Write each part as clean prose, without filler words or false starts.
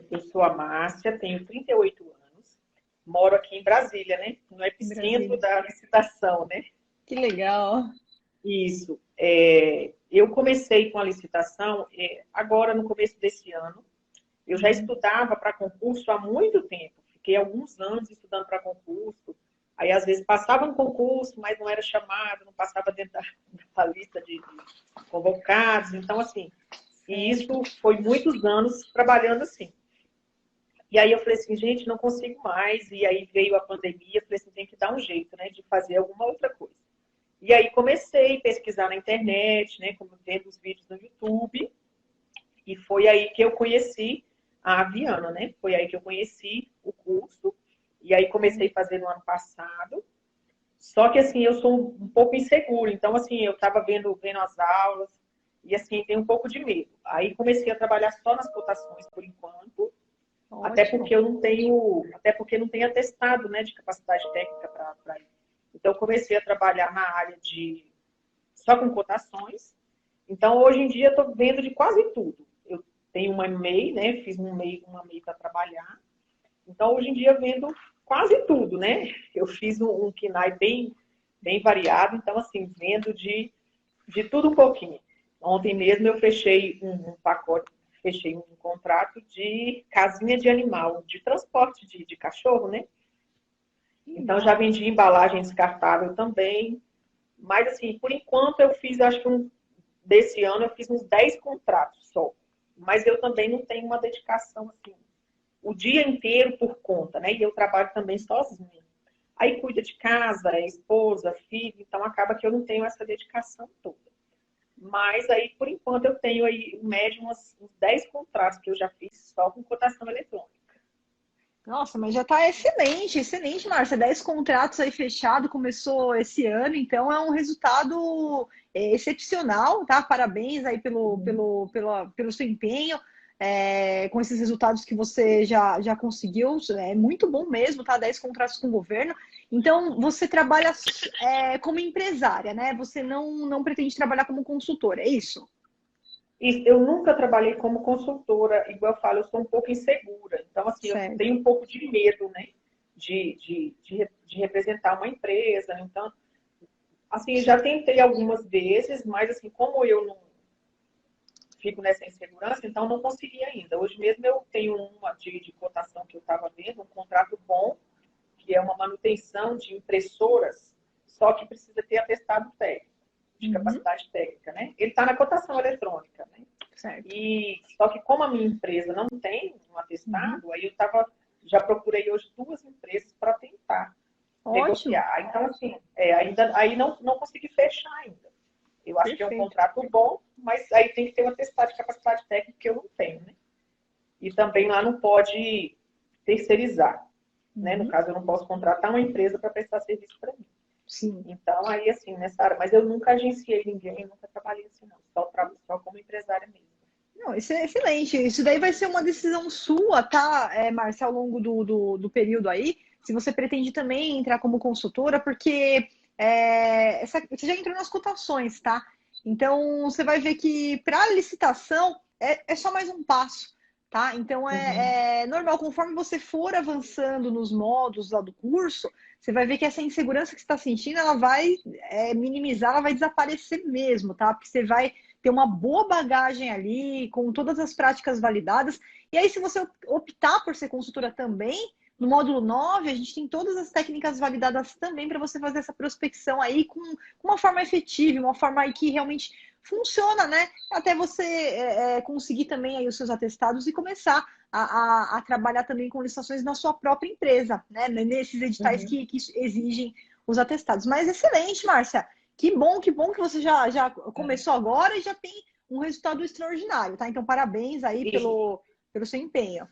Eu sou a Márcia, tenho 38 anos, moro aqui em Brasília, né? No Em epicentro Brasília. da licitação, né? Que legal. Isso. Eu comecei com a licitação agora no começo desse ano. Eu já Uhum. estudava para concurso há muito tempo. Fiquei alguns anos estudando para concurso. Aí, às vezes, passava no concurso, mas não era chamado, não passava dentro da lista de convocados. Então, assim, e Certo. isso foi muitos anos trabalhando assim. E aí eu falei assim, gente, não consigo mais. E aí veio a pandemia, eu falei assim, tem que dar um jeito, né, de fazer alguma outra coisa. E aí comecei a pesquisar na internet, né, como vendo os vídeos no YouTube, e foi aí que eu conheci a Aviana, né? Foi aí que eu conheci o curso, e aí comecei a fazer no ano passado. Só que assim, eu sou um pouco insegura, então assim, eu estava vendo as aulas, e assim, tenho um pouco de medo. Aí comecei a trabalhar só nas cotações por enquanto, Ótimo. até porque não tenho atestado, né, de capacidade técnica para ir. Então, eu comecei a trabalhar na área de só com cotações. Então, hoje em dia, eu estou vendo de quase tudo. Eu tenho uma MEI, né? Fiz uma MEI para trabalhar. Então, hoje em dia, vendo quase tudo, né? Eu fiz um KINAI bem variado. Então, assim, vendo de tudo um pouquinho. Ontem mesmo eu fechei um pacote, fechei um contrato de casinha de animal, de transporte de cachorro, né? Então, já Legal. vendi embalagem descartável também. Mas, assim, por enquanto eu fiz, acho que desse ano eu fiz uns 10 contratos só. Mas eu também não tenho uma dedicação, assim, o dia inteiro por conta, né? E eu trabalho também sozinha. Aí cuida de casa, é esposa, filho, então acaba que eu não tenho essa dedicação toda. Mas aí, por enquanto, eu tenho aí, em média, uns 10 contratos que eu já fiz só com cotação eletrônica. Nossa, mas já está excelente, excelente, Márcia. 10 contratos aí fechado, começou esse ano, então é um resultado excepcional, tá? Parabéns aí pelo seu empenho, com esses resultados que você já conseguiu. É muito bom mesmo, tá? 10 contratos com o governo. Então, você trabalha como empresária, né? Você não pretende trabalhar como consultora, é isso? E eu nunca trabalhei como consultora, igual eu falo, eu sou um pouco insegura. Então, assim, eu tenho Certo. um pouco de medo, né? De representar uma empresa. Então, assim, eu já tentei algumas vezes, mas assim, como eu não fico nessa insegurança, então não consegui ainda. Hoje mesmo eu tenho uma de cotação que eu estava vendo, um contrato bom, que é uma manutenção de impressoras, só que precisa ter atestado técnico, de Uhum, capacidade técnica, né? Ele está na cotação eletrônica, né? certo. E só que como a minha empresa não tem um Uhum, atestado, aí eu já procurei hoje duas empresas para tentar ótimo, negociar. Então, assim, ainda aí não consegui fechar ainda. Eu acho que é um perfeito. contrato bom, mas aí tem que ter um atestado de capacidade técnica que eu não tenho, né? E também lá não pode terceirizar, né? No Uhum, caso, eu não posso contratar uma empresa para prestar serviço para mim. sim. Então, aí, assim, nessa área. Mas eu nunca agenciei ninguém, nunca trabalhei assim, não. Só como empresária mesmo. Não, isso é excelente. Isso daí vai ser uma decisão sua, tá, Márcia, ao longo do período aí, se você pretende também entrar como consultora, porque você já entrou nas cotações, tá? Então, você vai ver que para a licitação é só mais um passo, tá? Então, Uhum. é normal, conforme você for avançando nos modos lá do curso, você vai ver que essa insegurança que você está sentindo, ela vai minimizar, ela vai desaparecer mesmo, tá? Porque você vai ter uma boa bagagem ali, com todas as práticas validadas. E aí, se você optar por ser consultora também, no módulo 9 a gente tem todas as técnicas validadas também para você fazer essa prospecção aí com uma forma efetiva, uma forma aí que realmente funciona, né? Até você conseguir também aí os seus atestados e começar a trabalhar também com licitações na sua própria empresa, né? Nesses editais Uhum. que exigem os atestados. Mas excelente, Márcia. Que bom que você já começou agora e já tem um resultado extraordinário, tá? Então, parabéns aí E, pelo seu empenho.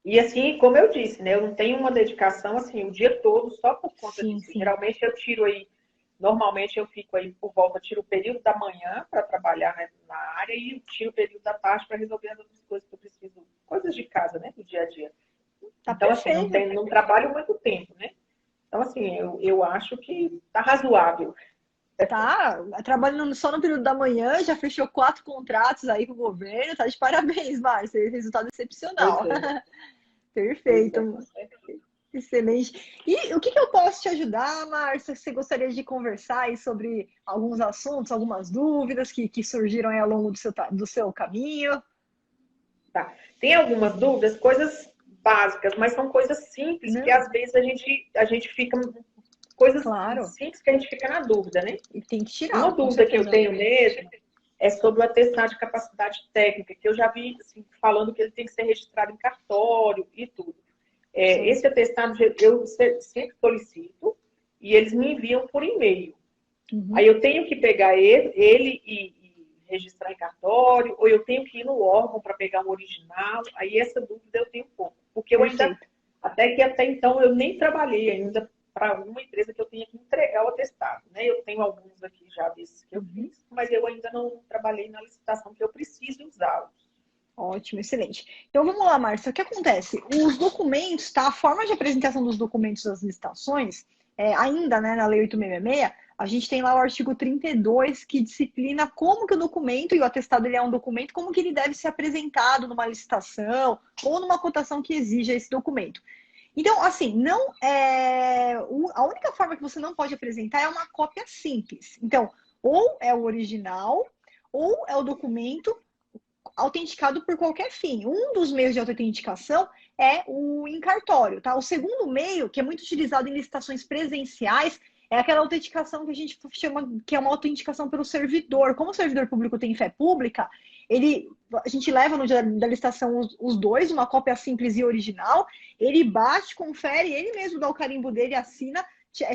e assim, como eu disse, né? Eu não tenho uma dedicação assim o dia todo só por conta Sim, disso. sim. Geralmente eu tiro aí, normalmente eu fico aí por volta, tiro o período da manhã para trabalhar, né, na área e tiro o período da tarde para resolver as outras coisas que eu preciso, coisas de casa, né? Do dia a dia. Tá Então, assim, perfeito. não trabalho muito tempo, né? Então, assim, eu acho que tá razoável. Tá trabalhando só no período da manhã, já fechou 4 contratos aí com o governo, tá de parabéns, Márcia, resultado Pois excepcional. é, pois é, Perfeito, com certeza. excelente. E o que eu posso te ajudar, Márcia? Você gostaria de conversar aí sobre alguns assuntos, algumas dúvidas que surgiram aí ao longo do seu caminho? Tá. Tem algumas dúvidas, coisas básicas, mas são coisas simples que Não, às vezes a gente fica, coisas claro. simples que a gente fica na dúvida, né? E tem que Uma tirar, com dúvida que eu certeza. tenho mesmo é sobre o atestado de capacidade técnica, que eu já vi assim, falando que ele tem que ser registrado em cartório e tudo. Sim. Esse atestado eu sempre solicito e eles me enviam por e-mail. Aí Uhum. eu tenho que pegar ele e registrar em cartório, ou eu tenho que ir no órgão para pegar um original. Aí essa dúvida eu tenho um pouco, porque eu ainda, Perfeito. até então, eu nem trabalhei ainda para uma empresa que eu tenha que entregar o atestado. Né? Eu tenho alguns aqui já desses que eu Uhum. fiz, mas eu ainda não trabalhei na licitação que eu preciso usá-los. Ótimo, excelente. Então vamos lá, Márcia. O que acontece? Os documentos, tá? A forma de apresentação dos documentos das licitações, ainda, né, na Lei 866, a gente tem lá o artigo 32 que disciplina como que o documento, e o atestado ele é um documento, como que ele deve ser apresentado numa licitação ou numa cotação que exija esse documento. Então, assim, não é a única forma que você não pode apresentar é uma cópia simples. Então, ou é o original, ou é o documento autenticado por qualquer fim. Um dos meios de autenticação é o em cartório, tá? O segundo meio, que é muito utilizado em licitações presenciais, é aquela autenticação que a gente chama que é uma autenticação pelo servidor. Como o servidor público tem fé pública, a gente leva no dia da licitação os dois, uma cópia simples e original, ele bate, confere, ele mesmo dá o carimbo dele, assina,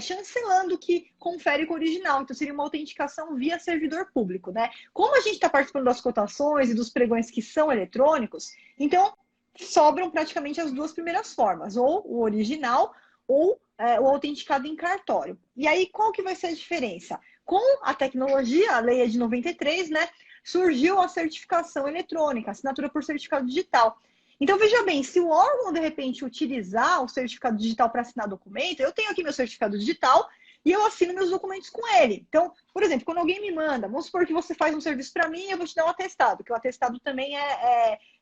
chancelando que confere com o original. Então, seria uma autenticação via servidor público, né? Como a gente está participando das cotações e dos pregões que são eletrônicos, então sobram praticamente as duas primeiras formas, ou o original ou o autenticado em cartório. E aí, qual que vai ser a diferença? Com a tecnologia, a lei é de 93, né? Surgiu a certificação eletrônica, assinatura por certificado digital. Então, veja bem, se o órgão, de repente, utilizar o certificado digital para assinar documento, eu tenho aqui meu certificado digital e eu assino meus documentos com ele. Então, por exemplo, quando alguém me manda, vamos supor que você faz um serviço para mim, eu vou te dar um atestado, que o atestado também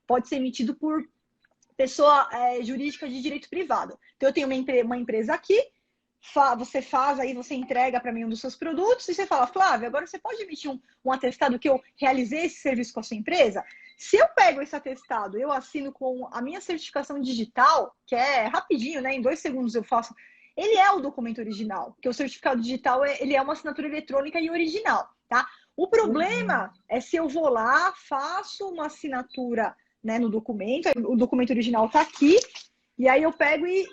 pode ser emitido por pessoa jurídica de direito privado. Então, eu tenho uma empresa aqui, você faz, aí você entrega para mim um dos seus produtos e você fala, Flávia, agora você pode emitir um atestado que eu realizei esse serviço com a sua empresa? Se eu pego esse atestado, eu assino com a minha certificação digital, que é rapidinho, né? Em 2 segundos eu faço. Ele é o documento original, porque o certificado digital ele é uma assinatura eletrônica e original, tá? O Uhum. problema é se eu vou lá, faço uma assinatura, né, no documento, o documento original está aqui, e aí eu pego e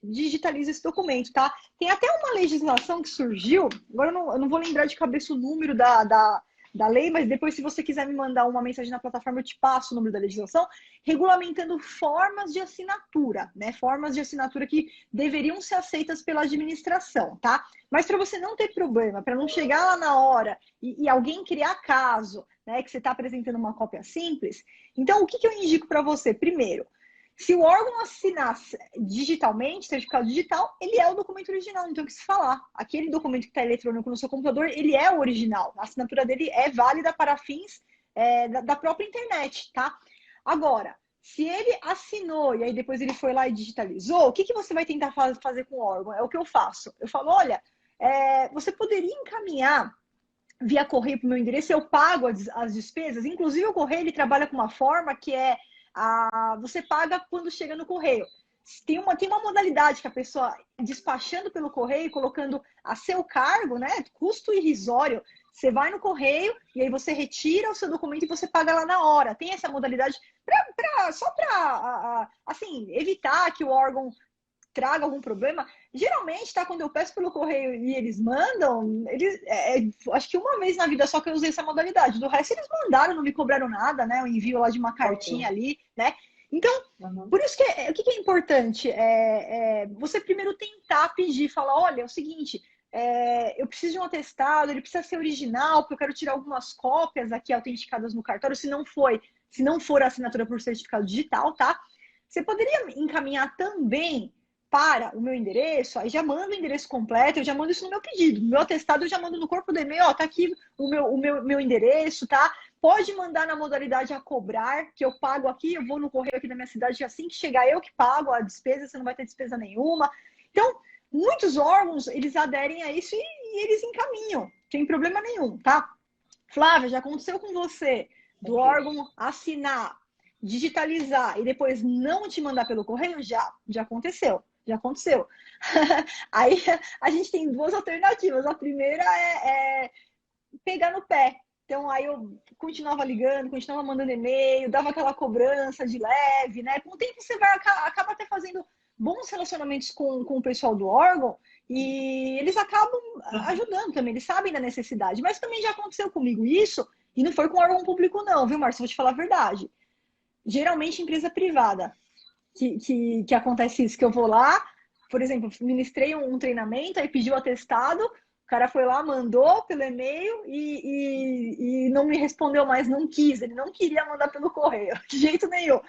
digitalizo esse documento, tá? Tem até uma legislação que surgiu, agora eu não vou lembrar de cabeça o número da lei, mas depois, se você quiser me mandar uma mensagem na plataforma, eu te passo o número da legislação, regulamentando formas de assinatura, né? Formas de assinatura que deveriam ser aceitas pela administração, tá? Mas para você não ter problema, para não chegar lá na hora e alguém criar caso, né, que você está apresentando uma cópia simples, então o que eu indico para você? Primeiro, se o órgão assinar digitalmente, certificado digital, ele é o documento original, não tem o que se falar. Aquele documento que está eletrônico no seu computador, ele é o original. A assinatura dele é válida para fins da própria internet, tá? Agora, se ele assinou e aí depois ele foi lá e digitalizou, o que você vai tentar fazer com o órgão? É o que eu faço. Eu falo, olha, você poderia encaminhar via correio para o meu endereço, eu pago as despesas. Inclusive, o correio ele trabalha com uma forma que você paga quando chega no correio. Tem uma modalidade que a pessoa, despachando pelo correio, colocando a seu cargo, né? Custo irrisório. Você vai no correio e aí você retira o seu documento e você paga lá na hora. Tem essa modalidade só para assim, evitar que o órgão traga algum problema. Geralmente, tá? Quando eu peço pelo correio e eles mandam, acho que uma vez na vida só que eu usei essa modalidade. Do resto, eles mandaram, não me cobraram nada, né? Eu envio lá de uma Ok. cartinha ali, né? Então, Uhum. por isso que o que é importante você primeiro tentar pedir, falar, olha, é o seguinte, eu preciso de um atestado, ele precisa ser original, porque eu quero tirar algumas cópias aqui autenticadas no cartório, se não for a assinatura por certificado digital, tá? Você poderia encaminhar também para o meu endereço, aí já manda o endereço completo, eu já mando isso no meu pedido. No meu atestado eu já mando no corpo do e-mail, ó, tá aqui o meu endereço, tá? Pode mandar na modalidade a cobrar, que eu pago aqui, eu vou no correio aqui da minha cidade, assim que chegar eu que pago a despesa, você não vai ter despesa nenhuma. Então, muitos órgãos, eles aderem a isso e eles encaminham, sem problema nenhum, tá? Flávia, já aconteceu com você do órgão assinar, digitalizar e depois não te mandar pelo correio? Já aconteceu. Já aconteceu. Aí a gente tem duas alternativas. A primeira é pegar no pé. Então, aí eu continuava ligando, continuava mandando e-mail, dava aquela cobrança de leve, né? Com o tempo você acaba até fazendo bons relacionamentos com o pessoal do órgão e eles acabam ajudando também, eles sabem da necessidade. Mas também já aconteceu comigo isso, e não foi com órgão público não, viu, Márcio? Vou te falar a verdade. Geralmente empresa privada que acontece isso, que eu vou lá, por exemplo, ministrei um treinamento, aí pediu atestado, o cara foi lá, mandou pelo e-mail e não me respondeu mais, não quis, ele não queria mandar pelo correio, de jeito nenhum.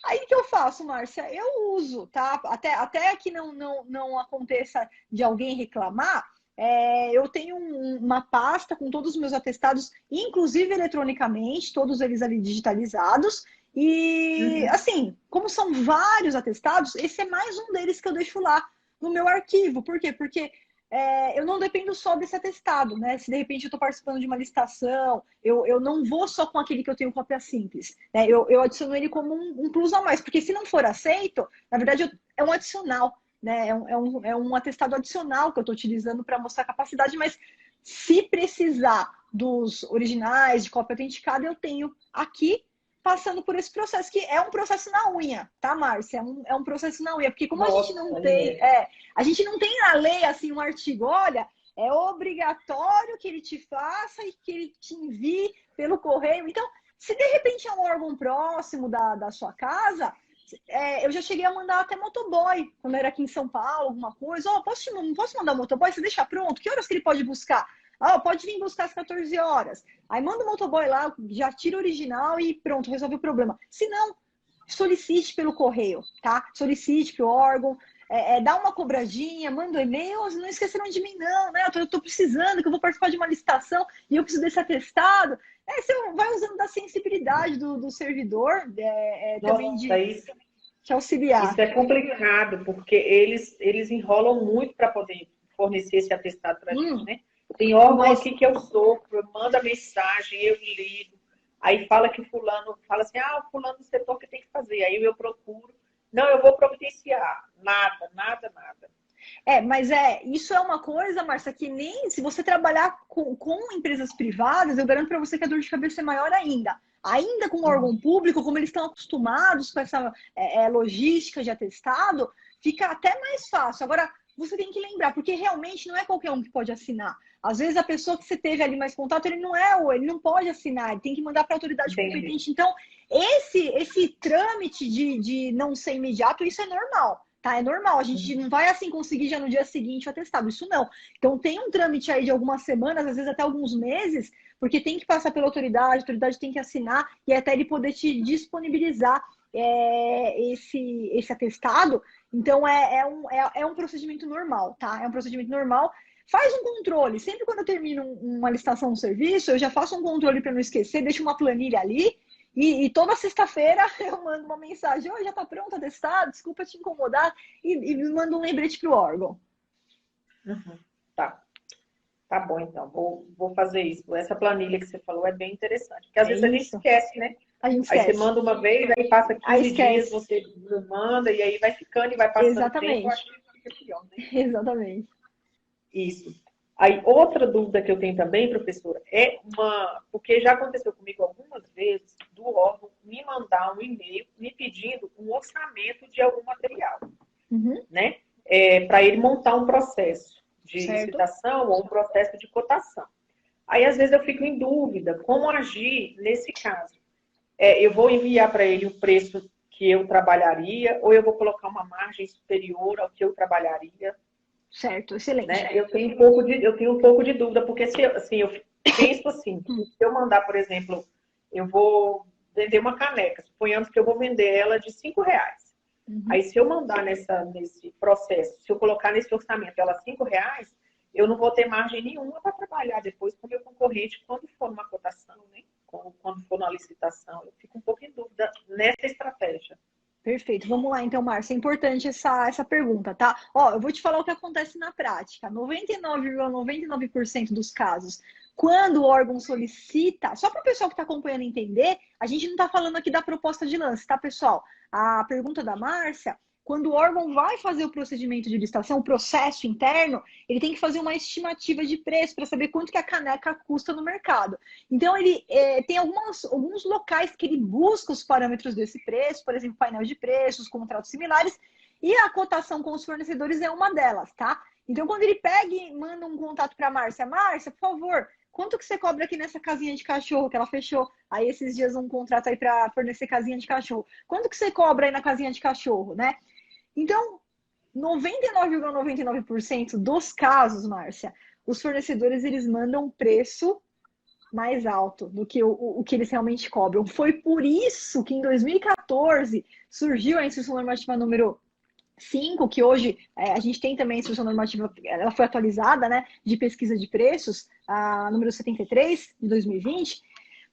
Aí que eu faço, Márcia? Eu uso, tá? Até que não aconteça de alguém reclamar, eu tenho uma pasta com todos os meus atestados, inclusive eletronicamente, todos eles ali digitalizados. E, assim, como são vários atestados, esse é mais um deles que eu deixo lá no meu arquivo. Por quê? Porque eu não dependo só desse atestado, né? Se de repente eu estou participando de uma licitação, eu não vou só com aquele que eu tenho cópia simples, né? Eu adiciono ele como um plus a mais, porque se não for aceito, na verdade é um adicional, né? É um atestado adicional que eu estou utilizando para mostrar capacidade, mas se precisar dos originais, de cópia autenticada, eu tenho aqui passando por esse processo, que é um processo na unha, tá, Márcia? É um processo na unha, porque como a gente não tem, a gente não tem na lei, assim, um artigo, olha, é obrigatório que ele te faça e que ele te envie pelo correio. Então, se de repente é um órgão próximo da sua casa, eu já cheguei a mandar até motoboy, quando era aqui em São Paulo, alguma coisa, não posso mandar motoboy, você deixa pronto? Que horas que ele pode buscar? Pode vir buscar às 14 horas. Aí manda o motoboy lá, já tira o original e pronto, resolve o problema. Se não, solicite pelo correio, tá? Solicite pro órgão, dá uma cobradinha, manda um e-mail, não esqueceram de mim não, né? Eu tô precisando, que eu vou participar de uma licitação e eu preciso desse atestado. Você vai usando da sensibilidade do servidor, também de auxiliar. Isso é complicado, porque eles enrolam muito para poder fornecer esse atestado para a gente, né? Tem órgão aqui que eu sofro, manda mensagem, eu ligo, aí fala que fulano, fala assim, fulano do setor que tem que fazer, aí eu procuro, não, eu vou providenciar, nada. Mas isso é uma coisa, Márcia, que nem se você trabalhar com empresas privadas, eu garanto para você que a dor de cabeça é maior ainda. Ainda com o órgão público, como eles estão acostumados com essa logística de atestado, fica até mais fácil. Agora, você tem que lembrar, porque realmente não é qualquer um que pode assinar. Às vezes a pessoa que você teve ali mais contato, ele não pode assinar, ele tem que mandar para a autoridade competente. Então, esse trâmite de não ser imediato, isso é normal, tá? É normal, a gente não vai assim conseguir já no dia seguinte o atestado, isso não. Então, tem um trâmite aí de algumas semanas, às vezes até alguns meses, porque tem que passar pela autoridade, a autoridade tem que assinar, e até ele poder te disponibilizar esse atestado. Então, é um procedimento normal, tá? É um procedimento normal. Faz um controle. Sempre quando eu termino uma licitação, um serviço, eu já faço um controle para não esquecer, deixo uma planilha ali, e toda sexta-feira eu mando uma mensagem, já está pronto o atestado, desculpa te incomodar, e mando um lembrete para o órgão. Tá bom, então. Vou fazer isso. Essa planilha que você falou é bem interessante, porque às vezes a gente esquece, né? Aí você manda uma vez, aí passa 15 dias, você manda, e aí vai ficando e vai passando. Exatamente. Tempo, eu acho que fica pior, né? Exatamente. Isso. Aí, outra dúvida que eu tenho também, professora, porque já aconteceu comigo algumas vezes, do órgão me mandar um e-mail me pedindo um orçamento de algum material, né? Para ele montar um processo de licitação ou um processo de cotação. Aí, às vezes, eu fico em dúvida como agir nesse caso. Eu vou enviar para ele o preço que eu trabalharia ou eu vou colocar uma margem superior ao que eu trabalharia? Certo, excelente. Né? Eu tenho um pouco de dúvida, porque se eu penso assim, se eu mandar, por exemplo, eu vou vender uma caneca, suponhamos que eu vou vender ela de R$5. Aí, se eu mandar nesse processo, se eu colocar nesse orçamento ela R$ 5, eu não vou ter margem nenhuma para trabalhar depois com o meu concorrente quando for numa cotação, né? Quando for numa licitação. Eu fico um pouco em dúvida nessa estratégia. Perfeito. Vamos lá, então, Márcia. É importante essa pergunta, tá? Ó, eu vou te falar o que acontece na prática. 99,99% dos casos, quando o órgão solicita, só para o pessoal que está acompanhando entender, a gente não está falando aqui da proposta de lance, tá, pessoal? A pergunta da Márcia, quando o órgão vai fazer o procedimento de licitação, o processo interno, ele tem que fazer uma estimativa de preço para saber quanto que a caneca custa no mercado. Então, ele tem alguns locais que ele busca os parâmetros desse preço, por exemplo, painel de preços, contratos similares, e a cotação com os fornecedores é uma delas, tá? Então, quando ele pega e manda um contato para a Márcia, Márcia, por favor, quanto que você cobra aqui nessa casinha de cachorro que ela fechou? Aí, esses dias, um contrato aí para fornecer casinha de cachorro. Quanto que você cobra aí na casinha de cachorro, né? Então, 99,99% dos casos, Márcia, os fornecedores eles mandam um preço mais alto do que o que eles realmente cobram. Foi por isso que em 2014 surgiu a Instrução Normativa número 5, que hoje a gente tem também a Instrução Normativa, ela foi atualizada, né, de pesquisa de preços, a número 73 de 2020.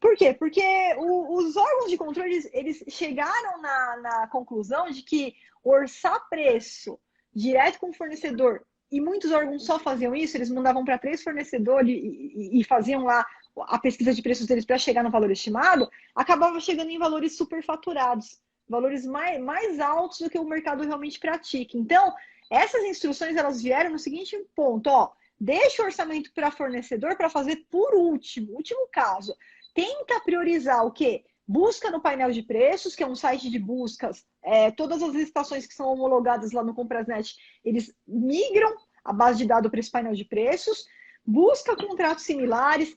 Por quê? Porque os órgãos de controle, eles chegaram na conclusão de que orçar preço direto com o fornecedor, e muitos órgãos só faziam isso, eles mandavam para 3 fornecedores e faziam lá a pesquisa de preços deles para chegar no valor estimado, acabava chegando em valores superfaturados, valores mais altos do que o mercado realmente pratica. Então, essas instruções, elas vieram no seguinte ponto, ó, deixa o orçamento para fornecedor para fazer por último caso. Tenta priorizar o quê? Busca no painel de preços, que é um site de buscas. Todas as licitações que são homologadas lá no Comprasnet, eles migram a base de dados para esse painel de preços. Busca contratos similares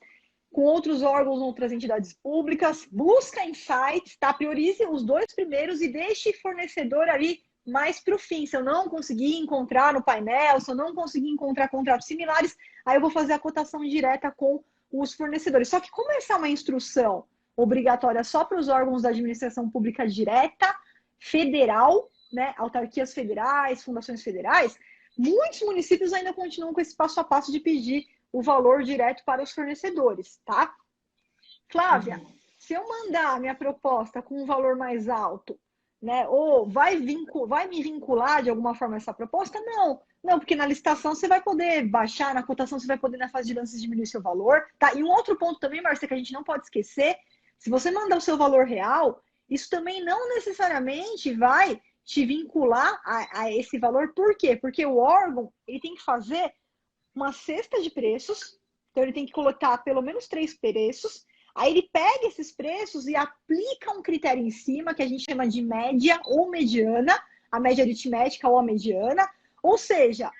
com outros órgãos, outras entidades públicas. Busca em sites, tá? Priorize os 2 primeiros e deixe fornecedor ali mais para o fim. Se eu não conseguir encontrar no painel, se eu não conseguir encontrar contratos similares, aí eu vou fazer a cotação direta com os fornecedores. Só que como essa é uma instrução obrigatória só para os órgãos da administração pública direta, federal, né, autarquias federais, fundações federais, muitos municípios ainda continuam com esse passo a passo de pedir o valor direto para os fornecedores, tá? Flávia, se eu mandar minha proposta com um valor mais alto, né, ou vai me vincular de alguma forma essa proposta? Não, porque na licitação você vai poder baixar, na cotação você vai poder, na fase de lances, diminuir seu valor, tá? E um outro ponto também, Marcia, que a gente não pode esquecer, se você mandar o seu valor real, isso também não necessariamente vai te vincular a esse valor. Por quê? Porque o órgão, ele tem que fazer uma cesta de preços, então ele tem que colocar pelo menos 3 preços, aí ele pega esses preços e aplica um critério em cima, que a gente chama de média ou mediana, a média aritmética ou a mediana. Ou seja,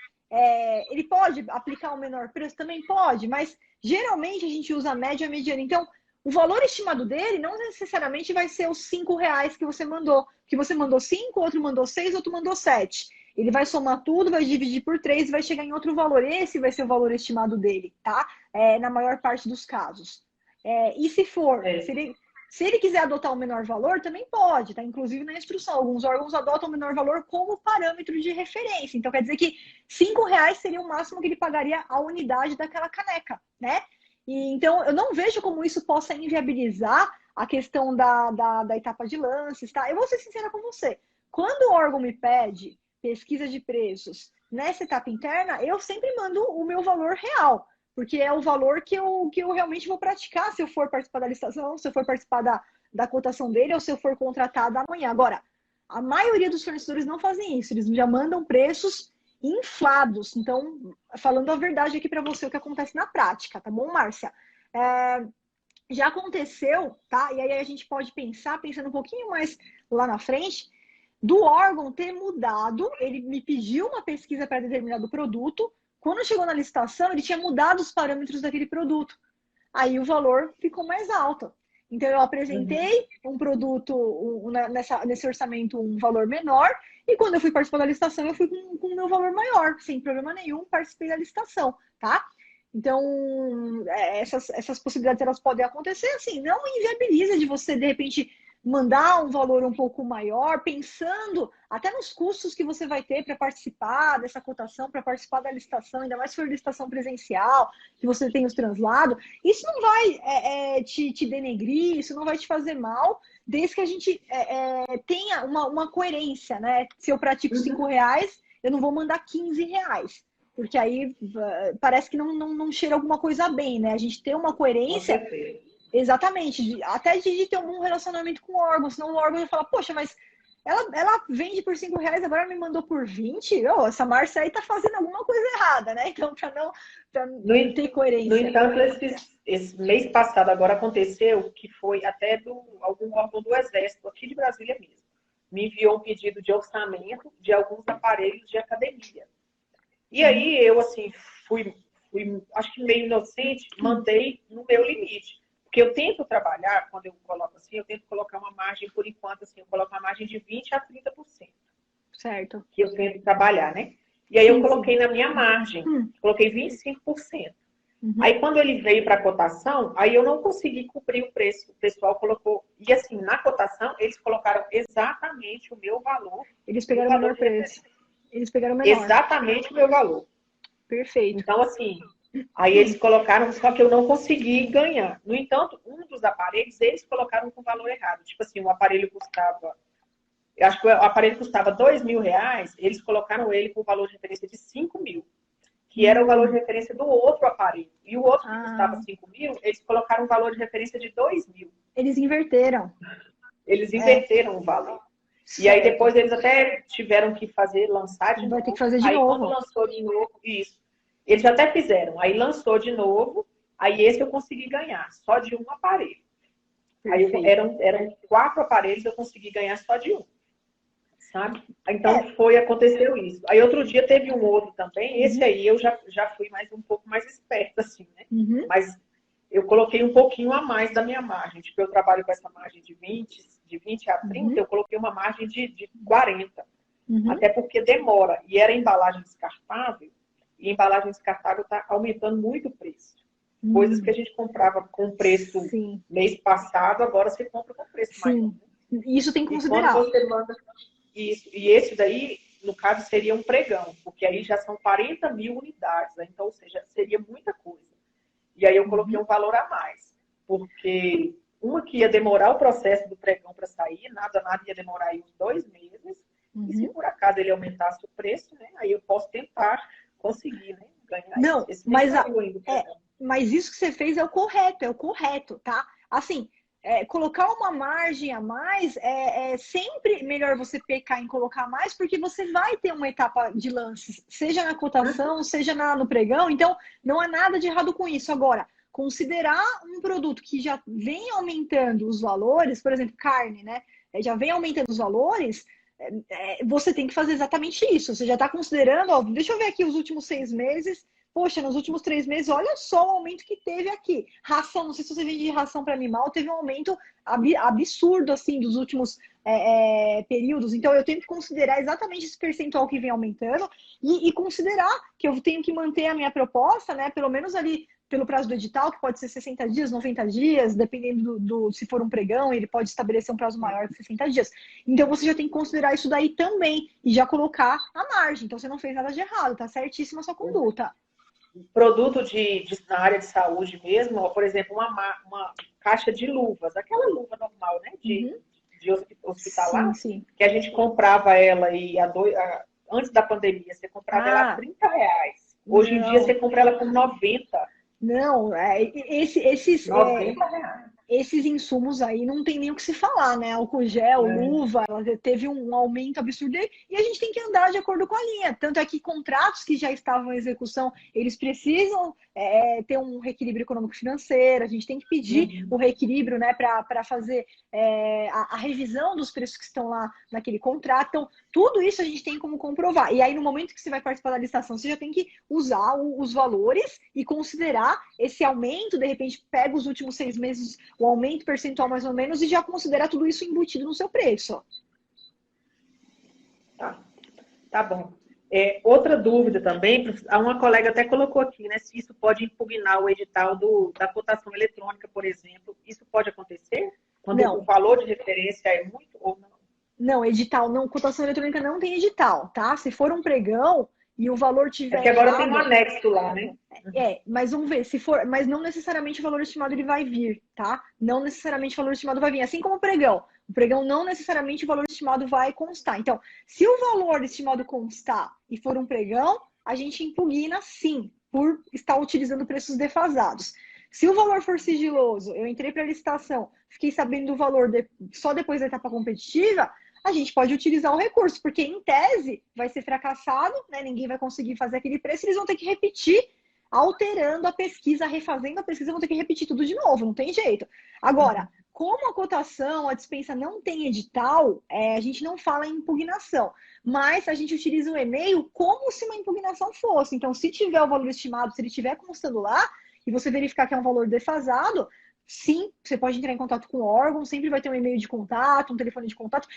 ele pode aplicar o menor preço? Também pode, mas geralmente a gente usa a média e a mediana. Então, o valor estimado dele não necessariamente vai ser os R$ 5 que você mandou. Que você mandou 5, outro mandou 6, outro mandou 7. Ele vai somar tudo, vai dividir por 3 e vai chegar em outro valor. Esse vai ser o valor estimado dele, tá? Na maior parte dos casos. E se for, se ele quiser adotar o menor valor, também pode, tá? Inclusive na instrução, alguns órgãos adotam o menor valor como parâmetro de referência. Então quer dizer que R$ 5 seria o máximo que ele pagaria a unidade daquela caneca, né? E, então eu não vejo como isso possa inviabilizar a questão da etapa de lances, tá? Eu vou ser sincera com você. Quando o órgão me pede pesquisa de preços nessa etapa interna, eu sempre mando o meu valor real, porque é o valor que eu realmente vou praticar se eu for participar da licitação, se eu for participar da cotação dele ou se eu for contratada amanhã. Agora, a maioria dos fornecedores não fazem isso, eles já mandam preços inflados. Então, falando a verdade aqui para você, o que acontece na prática, tá bom, Márcia? Já aconteceu, tá? E aí a gente pode pensando um pouquinho mais lá na frente, do órgão ter mudado, ele me pediu uma pesquisa para determinado produto, quando chegou na licitação, ele tinha mudado os parâmetros daquele produto. Aí o valor ficou mais alto. Então, eu apresentei um produto nesse orçamento, um valor menor, e quando eu fui participar da licitação, eu fui com o meu valor maior, sem problema nenhum, participei da licitação, tá? Então, essas possibilidades, elas podem acontecer, assim, não inviabiliza de você, de repente, mandar um valor um pouco maior, pensando até nos custos que você vai ter para participar dessa cotação, para participar da licitação, ainda mais se for licitação presencial, que você tem os translados. Isso não vai te denegrir, isso não vai te fazer mal, desde que a gente tenha uma coerência, né? Se eu pratico R$ 5, eu não vou mandar R$ 15. Porque aí parece que não cheira alguma coisa bem, né? A gente tem uma coerência. Exatamente, até de ter algum relacionamento com o órgão, senão o órgão vai falar, poxa, mas ela vende por R$ 5, agora me mandou por 20? Oh, essa Márcia aí tá fazendo alguma coisa errada, né? Então, para não ter coerência. No entanto, esse mês passado agora aconteceu que foi até algum órgão do Exército, aqui de Brasília mesmo, me enviou um pedido de orçamento de alguns aparelhos de academia. E aí eu, assim, fui acho que meio inocente, mandei no meu limite. Porque eu tento trabalhar, quando eu coloco assim, eu tento colocar uma margem, por enquanto, assim, eu coloco uma margem de 20% a 30%. Certo. Que eu tento trabalhar, né? E aí eu coloquei na minha margem, coloquei 25%. Aí quando ele veio para a cotação, aí eu não consegui cobrir o preço. O pessoal colocou, e assim, na cotação, eles colocaram exatamente o meu valor. Eles pegaram o menor preço. Eles pegaram o menor. Exatamente o meu valor. Perfeito. Então, assim, aí eles colocaram, só que eu não consegui ganhar. No entanto, um dos aparelhos, eles colocaram com valor errado. Tipo assim, o aparelho custava, eu acho que o aparelho custava R$ 2.000, eles colocaram ele com valor de referência de 5.000, que era o valor de referência do outro aparelho. E o outro que custava 5.000, eles colocaram um valor de referência de 2.000. Eles inverteram. Eles inverteram o valor. E aí depois eles até tiveram que lançar de novo. Vai ter que fazer de aí novo. Quando lançou de novo, isso. Eles até fizeram. Aí lançou de novo, aí esse eu consegui ganhar, só de um aparelho. Perfeito. Aí eram 4 aparelhos, eu consegui ganhar só de um. Sabe? Então aconteceu isso. Aí outro dia teve um outro também, esse aí eu já fui um pouco mais esperta, assim, né? Mas eu coloquei um pouquinho a mais da minha margem. Tipo, eu trabalho com essa margem de 20 a 30, eu coloquei uma margem de 40. Até porque demora. E era embalagem descartável, e embalagem descartável está aumentando muito o preço. Coisas que a gente comprava com preço mês passado, agora você compra com preço maior. Isso tem que considerar. Quando você manda isso, e esse daí, no caso, seria um pregão, porque aí já são 40.000 unidades, né? Então, ou seja, seria muita coisa. E aí eu coloquei um valor a mais, porque uma que ia demorar o processo do pregão para sair, nada ia demorar aí uns 2 meses, e se por acaso ele aumentasse o preço, né, aí eu posso tentar conseguir, né, ganhar. Não, mas isso que você fez é o correto, tá? Assim, colocar uma margem a mais é sempre melhor você pecar em colocar mais, porque você vai ter uma etapa de lances, seja na cotação, seja no pregão, então não há nada de errado com isso. Agora, considerar um produto que já vem aumentando os valores, por exemplo, carne, né? Já vem aumentando os valores, você tem que fazer exatamente isso. Você já está considerando, ó, deixa eu ver aqui os últimos 6 meses. Poxa, nos últimos 3 meses, olha só o aumento que teve aqui. Ração, não sei se você vende ração para animal, teve um aumento absurdo, assim, dos últimos períodos. Então, eu tenho que considerar exatamente esse percentual que vem aumentando e considerar que eu tenho que manter a minha proposta, né? Pelo menos ali pelo prazo do edital, que pode ser 60 dias, 90 dias, dependendo se for um pregão, ele pode estabelecer um prazo maior que 60 dias. Então, você já tem que considerar isso daí também e já colocar a margem. Então, você não fez nada de errado, tá certíssima a sua conduta. Produto na área de saúde mesmo, por exemplo, uma caixa de luvas, aquela luva normal, né, de hospitalar, sim. que a gente comprava ela antes da pandemia, você comprava ela a R$30. Hoje em dia você compra ela por 90. Não, esses insumos aí não tem nem o que se falar, né? Álcool gel, luva, ela teve um aumento absurdo e a gente tem que andar de acordo com a linha. Tanto é que contratos que já estavam em execução, eles precisam ter um reequilíbrio econômico-financeiro, a gente tem que pedir o reequilíbrio, né, para fazer a revisão dos preços que estão lá naquele contrato. Então, tudo isso a gente tem como comprovar. E aí, no momento que você vai participar da licitação, você já tem que usar os valores e considerar esse aumento, de repente, pega os últimos 6 meses, o aumento percentual mais ou menos, e já considerar tudo isso embutido no seu preço. Tá bom. Outra dúvida também, uma colega até colocou aqui, né? Se isso pode impugnar o edital da cotação eletrônica, por exemplo. Isso pode acontecer? Quando o Não, valor de referência é muito ou não? não, edital, não, cotação eletrônica não tem edital, tá? Se for um pregão e o valor É tiver que agora tem um errado, anexo lá, né? mas vamos ver, se for, mas não necessariamente o valor estimado ele vai vir, tá? Não necessariamente o valor estimado vai vir, assim como o pregão não necessariamente o valor estimado vai constar. Então, se o valor estimado constar e for um pregão, a gente impugna sim, por estar utilizando preços defasados. Se o valor for sigiloso, eu entrei para a licitação, fiquei sabendo do valor só depois da etapa competitiva, a gente pode utilizar o recurso, porque em tese vai ser fracassado, né? Ninguém vai conseguir fazer aquele preço, eles vão ter que repetir, alterando a pesquisa, refazendo a pesquisa, vão ter que repetir tudo de novo, não tem jeito. Agora, como a cotação, a dispensa não tem edital, a gente não fala em impugnação, mas a gente utiliza o e-mail como se uma impugnação fosse. Então, se tiver o valor estimado, se ele estiver constando lá, e você verificar que é um valor defasado, sim, você pode entrar em contato com o órgão, sempre vai ter um e-mail de contato, um telefone de contato,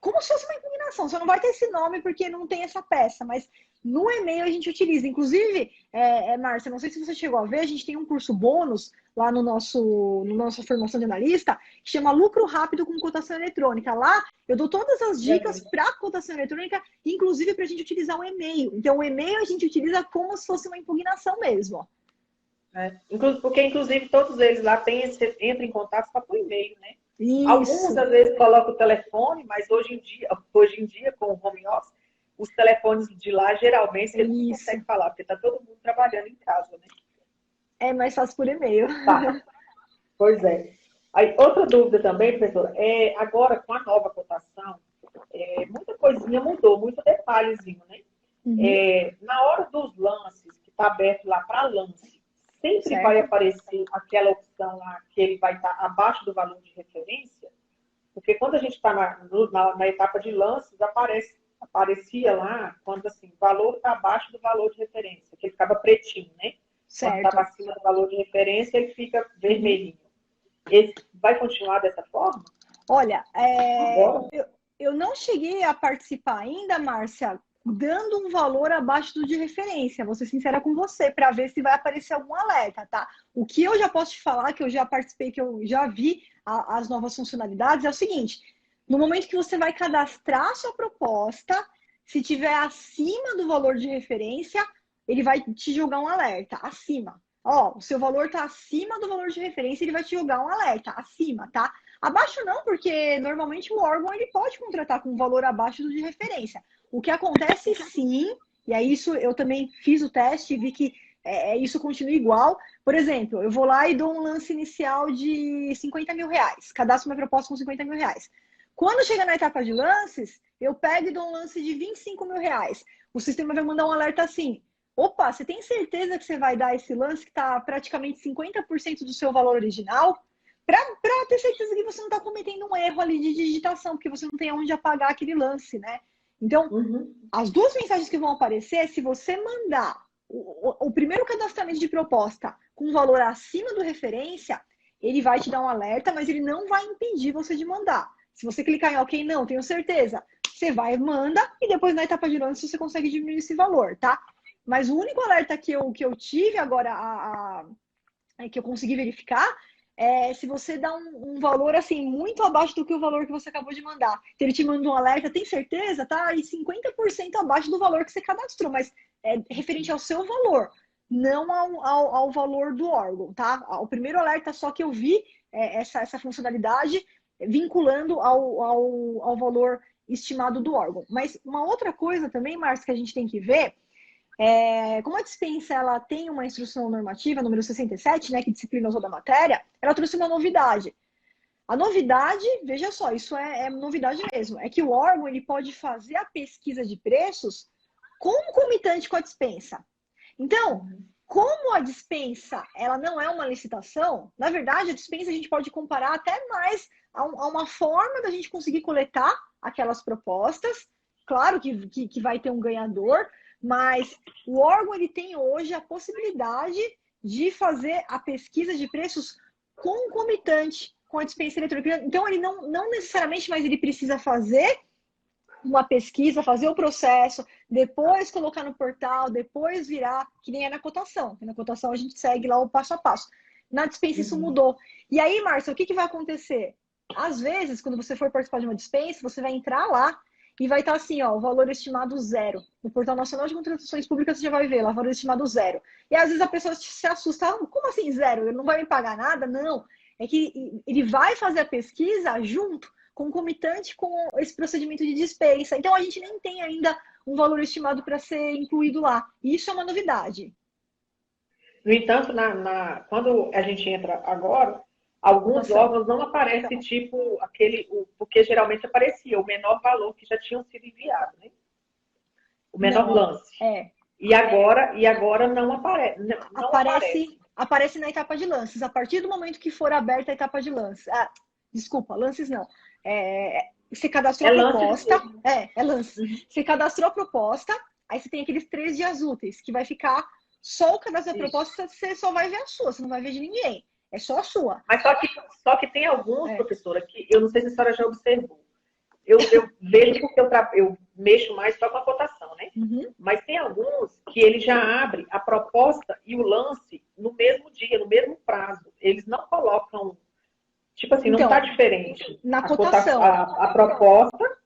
como se fosse uma impugnação, só não vai ter esse nome porque não tem essa peça, mas no e-mail a gente utiliza. Inclusive, Márcia, não sei se você chegou a ver, a gente tem um curso bônus lá no nossa formação de analista, que chama Lucro Rápido com Cotação Eletrônica. Lá eu dou todas as dicas para cotação eletrônica, inclusive para a gente utilizar o e-mail. Então, o e-mail a gente utiliza como se fosse uma impugnação mesmo. Porque, inclusive, todos eles lá entram em contato só por e-mail, né? Isso. Alguns, às vezes, colocam o telefone, mas hoje em dia, com o home office, os telefones de lá, geralmente, eles não conseguem falar, porque está todo mundo trabalhando em casa, né? É mais fácil por e-mail. Tá. Pois é. Aí, outra dúvida também, professora, agora com a nova cotação, muita coisinha mudou, muito detalhezinho, né? Na hora dos lances, que está aberto lá para lance, sempre vai aparecer aquela opção lá que ele vai estar abaixo do valor de referência, porque quando a gente está na etapa de lances, aparecia lá, quando assim, o valor está abaixo do valor de referência, que ele ficava pretinho, né? Quando estava acima do valor de referência, ele fica vermelhinho. Esse vai continuar dessa forma? Olha, eu não cheguei a participar ainda, Márcia, dando um valor abaixo do de referência, vou ser sincera com você, para ver se vai aparecer algum alerta, tá? O que eu já posso te falar, que eu já participei, que eu já vi as novas funcionalidades, é o seguinte: no momento que você vai cadastrar a sua proposta, se tiver acima do valor de referência, ele vai te jogar um alerta, acima. Ó, o seu valor está acima do valor de referência, ele vai te jogar um alerta, acima, tá? Abaixo não, porque normalmente o órgão ele pode contratar com um valor abaixo do de referência. O que acontece sim, e aí isso eu também fiz o teste e vi que isso continua igual. Por exemplo, eu vou lá e dou um lance inicial de 50 mil reais, cadastro minha proposta com 50 mil reais. Quando chega na etapa de lances, eu pego e dou um lance de 25 mil reais. O sistema vai mandar um alerta assim: opa, você tem certeza que você vai dar esse lance que está praticamente 50% do seu valor original? Para ter certeza que você não está cometendo um erro ali de digitação, porque você não tem onde apagar aquele lance, né? Então, as duas mensagens que vão aparecer é se você mandar o primeiro cadastramento de proposta com valor acima do referência, ele vai te dar um alerta, mas ele não vai impedir você de mandar. Se você clicar em OK, não, tenho certeza, você vai, manda, e depois na etapa de lance você consegue diminuir esse valor, tá? Mas o único alerta que eu tive agora, que eu consegui verificar, se você dá um valor assim muito abaixo do que o valor que você acabou de mandar. Então, ele te manda um alerta, tem certeza? Tá? E 50% abaixo do valor que você cadastrou, mas é referente ao seu valor, não ao valor do órgão, tá? O primeiro alerta só que eu vi essa funcionalidade vinculando ao valor estimado do órgão. Mas uma outra coisa também, Márcio, que a gente tem que ver, como a dispensa ela tem uma instrução normativa, número 67, né, que disciplina toda a matéria, ela trouxe uma novidade. A novidade, veja só, isso é novidade mesmo, é que o órgão ele pode fazer a pesquisa de preços concomitante com a dispensa. Então, como a dispensa ela não é uma licitação, na verdade, a dispensa a gente pode comparar até mais a uma forma da gente conseguir coletar aquelas propostas. Claro que vai ter um ganhador, mas o órgão ele tem hoje a possibilidade de fazer a pesquisa de preços concomitante com a dispensa eletrônica. Então, ele não necessariamente, mas ele precisa fazer uma pesquisa, fazer o processo, depois colocar no portal, depois virar, que nem é na cotação. Na cotação a gente segue lá o passo a passo. Na dispensa isso mudou. E aí, Márcia, o que vai acontecer? Às vezes, quando você for participar de uma dispensa, você vai entrar lá e vai estar assim, ó, o valor estimado zero. No Portal Nacional de Contratações Públicas você já vai ver lá, valor estimado zero. E às vezes a pessoa se assusta, como assim zero? Ele não vai me pagar nada? Não. É que ele vai fazer a pesquisa junto, concomitante com esse procedimento de dispensa. Então a gente nem tem ainda um valor estimado para ser incluído lá. E isso é uma novidade. No entanto, quando a gente entra agora, alguns órgãos não aparecem tipo porque geralmente aparecia o menor valor que já tinham sido enviado, né? O menor lance. E agora não aparece. Não aparece na etapa de lances. A partir do momento que for aberta a etapa de lances. Desculpa, lances não. Você cadastrou a proposta. É lance. Você cadastrou a proposta, aí você tem aqueles 3 dias úteis, que vai ficar só o cadastro da proposta, você só vai ver a sua, você não vai ver de ninguém. É só a sua. Mas só que tem alguns, professora, que eu não sei se a senhora já observou. Eu vejo porque eu mexo mais só com a cotação, né? Mas tem alguns que ele já abre a proposta e o lance no mesmo dia, no mesmo prazo. Eles não colocam, tipo assim, não está diferente. Na cotação. A proposta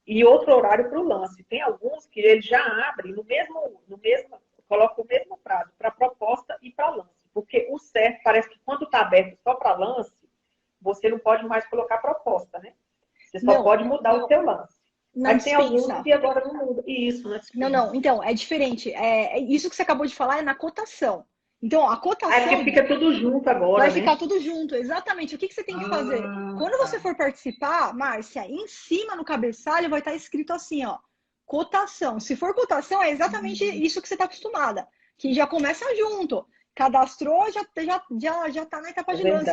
e outro horário para o lance. Tem alguns que ele já abre coloca o mesmo prazo para proposta e para lance. Porque o certo parece que quando está aberto só para lance, você não pode mais colocar proposta, né? Você só pode mudar o seu lance. Mas tem alguns que agora não muda. Isso, né? Não. Então, é diferente. Isso que você acabou de falar é na cotação. Então, a cotação... É porque fica tudo junto agora, Vai ficar tudo junto, exatamente. O que você tem que fazer? Quando você for participar, Márcia, em cima no cabeçalho vai estar escrito assim, ó, cotação. Se for cotação, é exatamente isso que você está acostumada. Que já começa junto. Cadastrou, já tá na etapa de lance.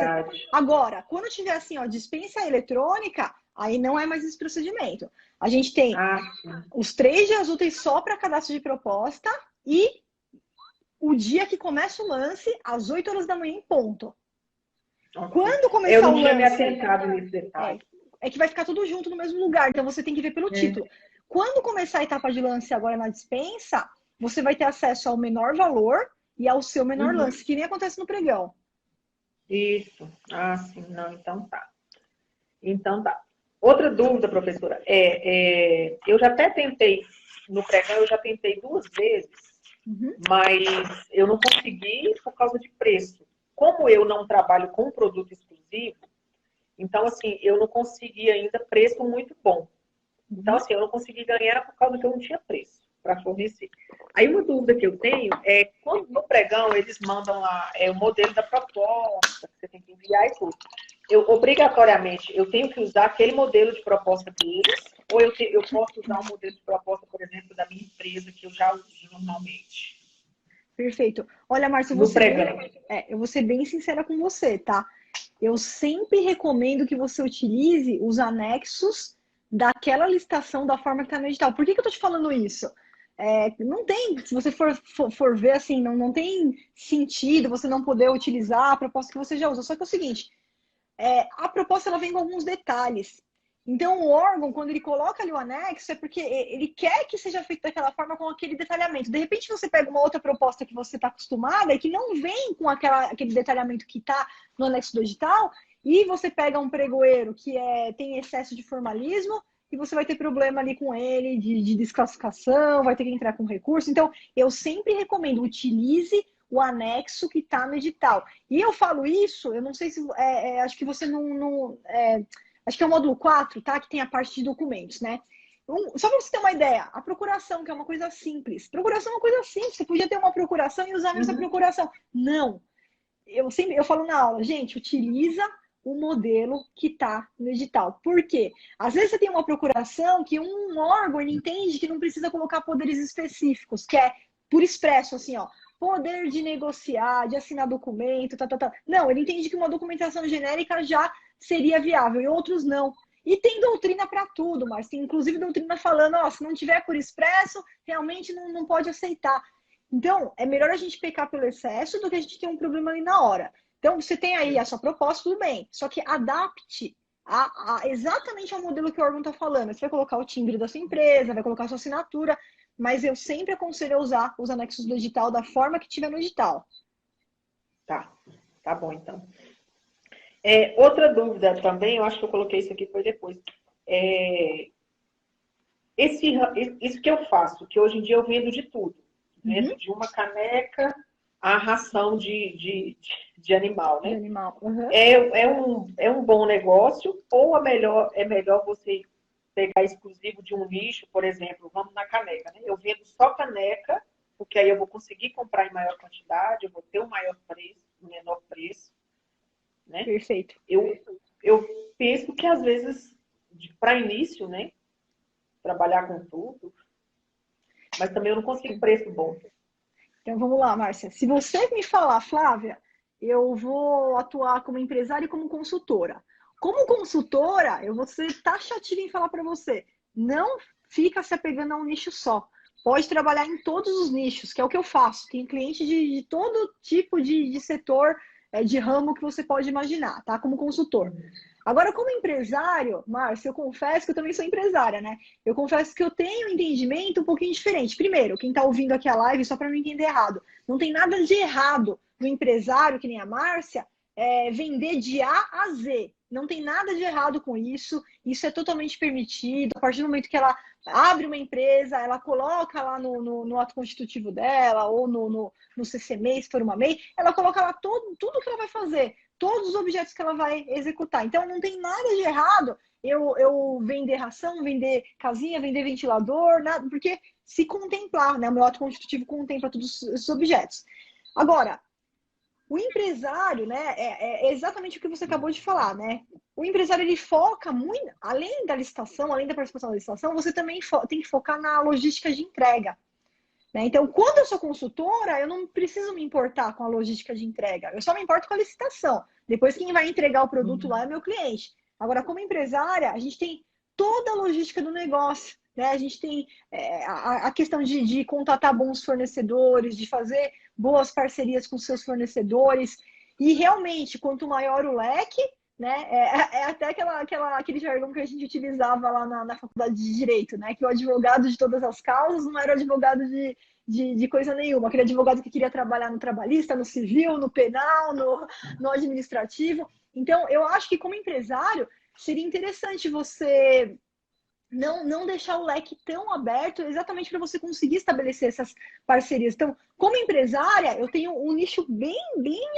Agora, quando tiver assim, ó, dispensa eletrônica, aí não é mais esse procedimento. A gente tem os 3 dias úteis só para cadastro de proposta e o dia que começa o lance, às 8 horas da manhã em ponto. Quando começar o lance... Eu não tinha me atentado nesse detalhe. É que vai ficar tudo junto no mesmo lugar, então você tem que ver pelo título. Quando começar a etapa de lance agora na dispensa, você vai ter acesso ao menor valor e ao seu menor lance, que nem acontece no pregão. Isso. Sim. Não, então tá. Outra dúvida, professora, eu já até tentei, no pregão eu já tentei 2 vezes, mas eu não consegui por causa de preço. Como eu não trabalho com produto exclusivo, então, assim, eu não consegui ainda preço muito bom. Então, assim, eu não consegui ganhar por causa que eu não tinha preço para fornecer. Aí, uma dúvida que eu tenho é, quando no pregão eles mandam lá o modelo da proposta, que você tem que enviar e tudo. Obrigatoriamente, eu tenho que usar aquele modelo de proposta deles, ou eu posso usar um modelo de proposta, por exemplo, da minha empresa, que eu já uso normalmente? Perfeito. Olha, Márcia, eu vou ser bem sincera com você, tá? Eu sempre recomendo que você utilize os anexos daquela licitação da forma que está no edital. Por que eu tô te falando isso? Não tem, se você for ver assim, não tem sentido você não poder utilizar a proposta que você já usa. Só que é o seguinte, a proposta ela vem com alguns detalhes. Então, o órgão, quando ele coloca ali o anexo, é porque ele quer que seja feito daquela forma, com aquele detalhamento. De repente, você pega uma outra proposta que você está acostumada e que não vem com aquele detalhamento que está no anexo do edital, e você pega um pregoeiro que tem excesso de formalismo, e você vai ter problema ali com ele de desclassificação, vai ter que entrar com recurso. Então, eu sempre recomendo, utilize o anexo que está no edital. E eu falo isso, eu não sei se... acho que você acho que é o módulo 4, tá? Que tem a parte de documentos, né? Só para você ter uma ideia, a procuração, que é uma coisa simples. Procuração é uma coisa simples. Você podia ter uma procuração e usar essa procuração. Não. Eu falo na aula, gente, utiliza o modelo que está no edital. Por quê? Às vezes você tem uma procuração que um órgão ele entende que não precisa colocar poderes específicos, que é por expresso, assim, ó. Poder de negociar, de assinar documento, tá. Não, ele entende que uma documentação genérica já seria viável, e outros não. E tem doutrina para tudo, mas tem inclusive doutrina falando, se não tiver por expresso, realmente não pode aceitar. Então, é melhor a gente pecar pelo excesso do que a gente ter um problema ali na hora. Então, você tem aí a sua proposta, tudo bem. Só que adapte exatamente ao modelo que o órgão está falando. Você vai colocar o timbre da sua empresa, vai colocar a sua assinatura, mas eu sempre aconselho a usar os anexos do edital da forma que tiver no edital. Tá. Tá bom, então. Outra dúvida também, eu acho que eu coloquei isso aqui foi depois. É, isso que eu faço, que hoje em dia eu vendo de tudo. Vendo de uma caneca à ração de animal, De né? animal. Uhum. É um bom negócio, ou é melhor você pegar exclusivo de um nicho, por exemplo, vamos na caneca, né? Eu vendo só caneca, porque aí eu vou conseguir comprar em maior quantidade, eu vou ter um maior preço, um menor preço, né? Perfeito. Eu penso que às vezes, para início, né? Trabalhar com tudo, mas também eu não consigo preço bom. Então vamos lá, Márcia. Se você me falar, Flávia, eu vou atuar como empresária e como consultora. Como consultora, eu vou ser taxativa em falar para você. Não fica se apegando a um nicho só. Pode trabalhar em todos os nichos, que é o que eu faço. Tem cliente de todo tipo de setor, de ramo que você pode imaginar, tá? Como consultor. Agora, como empresário, Márcia, eu confesso que eu também sou empresária, né? Eu confesso que eu tenho um entendimento um pouquinho diferente. Primeiro, quem está ouvindo aqui a live, só para não entender errado, não tem nada de errado no empresário, que nem a Márcia, vender de A a Z. Não tem nada de errado com isso. Isso é totalmente permitido. A partir do momento que ela abre uma empresa, ela coloca lá no ato constitutivo dela, ou no CCMEI, se for uma MEI, ela coloca lá tudo que ela vai fazer, todos os objetos que ela vai executar. Então, não tem nada de errado eu vender ração, vender casinha, vender ventilador, nada, porque se contemplar, né? O meu ato constitutivo contempla todos esses objetos. Agora, o empresário, né, é exatamente o que você acabou de falar, né? O empresário, ele foca muito, além da licitação, além da participação da licitação, você também tem que focar na logística de entrega. Né? Então, quando eu sou consultora, eu não preciso me importar com a logística de entrega, eu só me importo com a licitação. Depois, quem vai entregar o produto lá é meu cliente. Agora, como empresária, a gente tem toda a logística do negócio. Né? A gente tem a questão de contratar bons fornecedores, de fazer boas parcerias com seus fornecedores. E realmente, quanto maior o leque, né? É até aquele jargão que a gente utilizava lá na faculdade de Direito, né? Que o advogado de todas as causas não era o advogado de coisa nenhuma. Aquele advogado que queria trabalhar no trabalhista, no civil, no penal, no administrativo. Então, eu acho que como empresário, seria interessante você não deixar o leque tão aberto exatamente para você conseguir estabelecer essas parcerias. Então, como empresária, eu tenho um nicho bem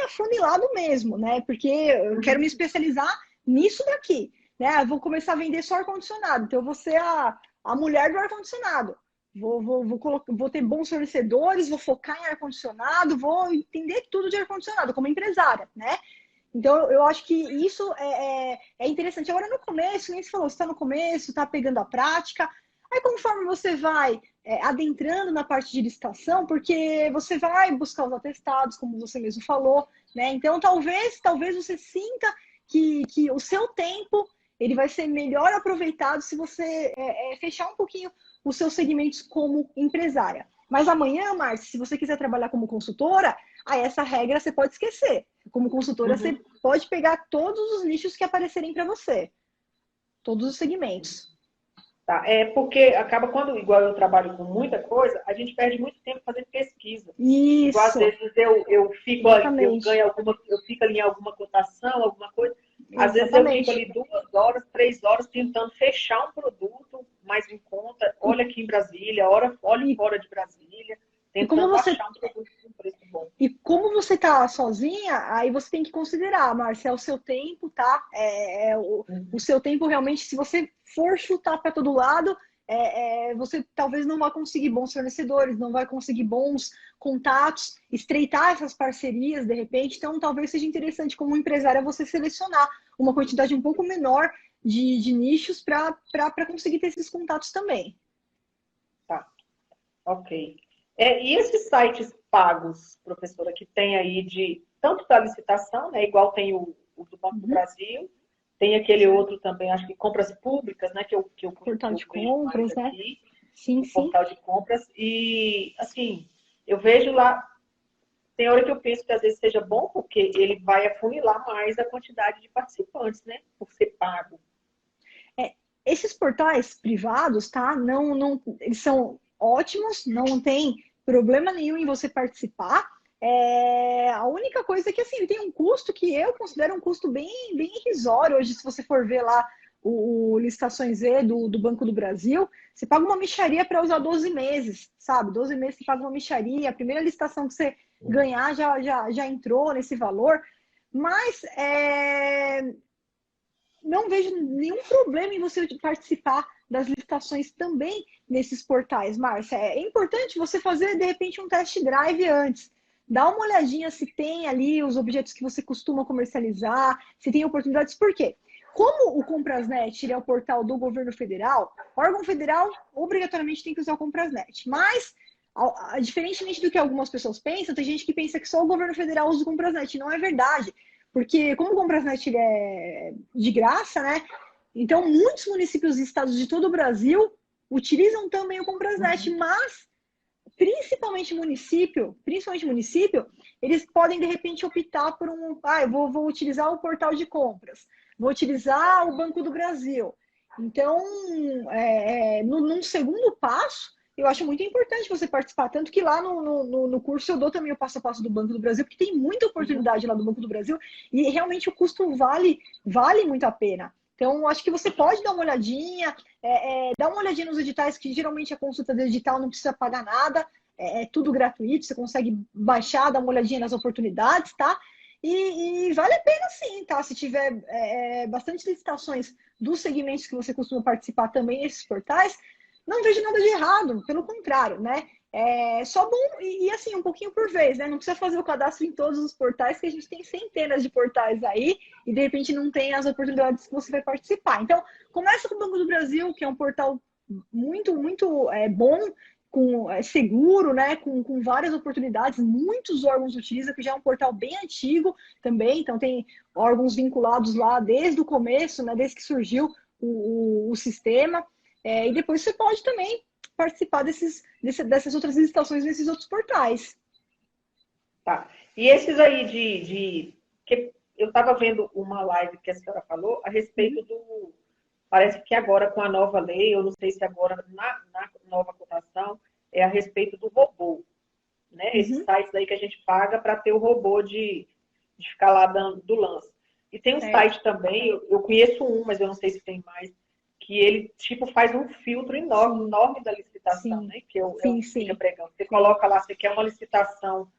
afunilado mesmo, né? Porque eu quero me especializar nisso daqui, né? Eu vou começar a vender só ar-condicionado, então eu vou ser a mulher do ar-condicionado. Vou ter bons fornecedores, vou focar em ar-condicionado, vou entender tudo de ar-condicionado como empresária, né? Então, eu acho que isso é interessante. Agora, no começo, nem se falou, você está no começo, está pegando a prática. Aí, conforme você vai adentrando na parte de licitação, porque você vai buscar os atestados, como você mesmo falou, né? Então, talvez você sinta que o seu tempo ele vai ser melhor aproveitado se você fechar um pouquinho os seus segmentos como empresária. Mas amanhã, Márcia, se você quiser trabalhar como consultora, aí essa regra você pode esquecer. Como consultora, você pode pegar todos os nichos que aparecerem para você. Todos os segmentos. Tá? Porque acaba quando, igual eu trabalho com muita coisa, a gente perde muito tempo fazendo pesquisa. Isso. Igual às vezes eu fico eu fico ali em alguma cotação, alguma coisa. Às vezes eu fico ali 2 horas, 3 horas tentando fechar um produto mais em conta. Olha aqui em Brasília, olha fora de Brasília, tentando achar um produto com preço bom. E como você tá sozinha, aí você tem que considerar, Márcia, é o seu tempo, tá? O seu tempo realmente, se você for chutar para todo lado, você talvez não vai conseguir bons fornecedores, não vai conseguir bons contatos, estreitar essas parcerias de repente. Então, talvez seja interessante como empresária você selecionar uma quantidade um pouco menor de nichos para conseguir ter esses contatos também. Tá, ok. E esses sites pagos, professora, que tem aí de tanto da licitação, né? Igual tem o do Banco do Brasil, tem aquele outro também, acho que compras públicas, né? Que eu portal de compras, né? Aqui, sim. Portal de compras. E assim, eu vejo lá, tem hora que eu penso que às vezes seja bom, porque ele vai afunilar mais a quantidade de participantes, né? Por ser pago. Esses portais privados, tá? Eles são ótimos, não tem problema nenhum em você participar. A única coisa é que assim, ele tem um custo que eu considero um custo bem irrisório. Hoje, se você for ver lá o Licitações E do Banco do Brasil, você paga uma mixaria para usar 12 meses, sabe? 12 meses você paga uma mixaria, a primeira licitação que você ganhar já entrou nesse valor, mas não vejo nenhum problema em você participar das licitações também nesses portais, Márcia. É importante você fazer, de repente, um test drive antes. Dá uma olhadinha se tem ali os objetos que você costuma comercializar, se tem oportunidades. Por quê? Como o Comprasnet ele é o portal do governo federal, o órgão federal obrigatoriamente tem que usar o Comprasnet. Mas, diferentemente do que algumas pessoas pensam, tem gente que pensa que só o governo federal usa o Comprasnet. Não é verdade. Porque como o Comprasnet ele é de graça, né? Então, muitos municípios e estados de todo o Brasil utilizam também o Comprasnet, mas principalmente município, eles podem, de repente, optar por eu vou utilizar o portal de compras, vou utilizar o Banco do Brasil. Então, num segundo passo, eu acho muito importante você participar, tanto que lá no curso eu dou também o passo a passo do Banco do Brasil, porque tem muita oportunidade lá do Banco do Brasil, e realmente o custo vale muito a pena. Então, acho que você pode dar uma olhadinha, dá uma olhadinha nos editais, que geralmente a consulta do edital não precisa pagar nada, é tudo gratuito, você consegue baixar, dar uma olhadinha nas oportunidades, tá? E vale a pena sim, tá? Se tiver bastante licitações dos segmentos que você costuma participar também nesses portais, não vejo nada de errado, pelo contrário, né? É só bom e assim, um pouquinho por vez, né? Não precisa fazer o cadastro em todos os portais, que a gente tem centenas de portais aí e de repente não tem as oportunidades que você vai participar. Então, começa com o Banco do Brasil, que é um portal muito bom, seguro, né? Com várias oportunidades, muitos órgãos utilizam, que já é um portal bem antigo também, então tem órgãos vinculados lá desde o começo, né? Desde que surgiu o sistema. E depois você pode também participar dessas outras licitações nesses outros portais. Tá. E esses aí que eu estava vendo uma live que a senhora falou a respeito do... Parece que agora com a nova lei, eu não sei se agora na nova cotação, é a respeito do robô. Né? Esses sites aí que a gente paga para ter o robô de ficar lá do lance. E tem um site também, eu conheço um, mas eu não sei se tem mais, que ele tipo faz um filtro enorme da licitação, né? Que eu fico pregando. Você coloca lá, você quer uma licitação,